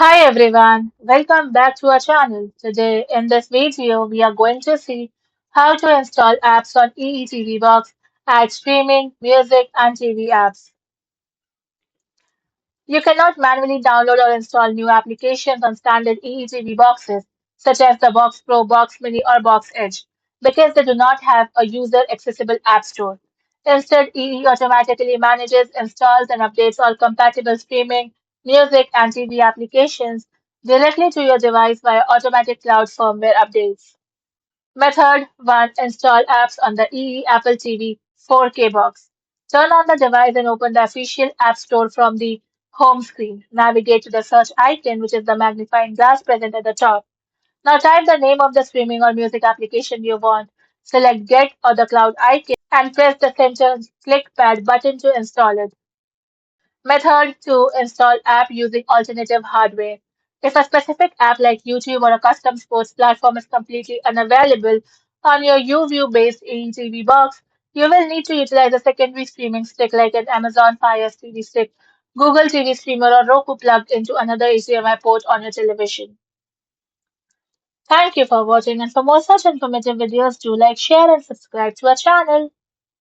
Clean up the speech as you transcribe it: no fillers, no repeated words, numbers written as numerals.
Hi everyone, welcome back to our channel. Today in this video we are going to see how to install apps on EE Box, add streaming, music and TV apps. You cannot manually download or install new applications on standard EETV boxes such as the Box Pro, Box Mini or Box Edge because they do not have a user accessible app store. Instead, EE automatically manages, installs and updates all compatible streaming, music and TV applications directly to your device via automatic cloud firmware updates. Method 1. Install apps on the EE Apple TV 4K box. Turn on the device and open the official App Store from the home screen. Navigate to the search icon, which is the magnifying glass present at the top. Now type the name of the streaming or music application you want. Select Get or the cloud icon and press the center click pad button to install it. Method 2. Install app using alternative hardware. If a specific app like YouTube or a custom sports platform is completely unavailable on your UView-based AETV box, you will need to utilize a secondary streaming stick like an Amazon Fire TV stick, Google TV Streamer, or Roku plugged into another HDMI port on your television. Thank you for watching, and for more such informative videos, do like, share, and subscribe to our channel.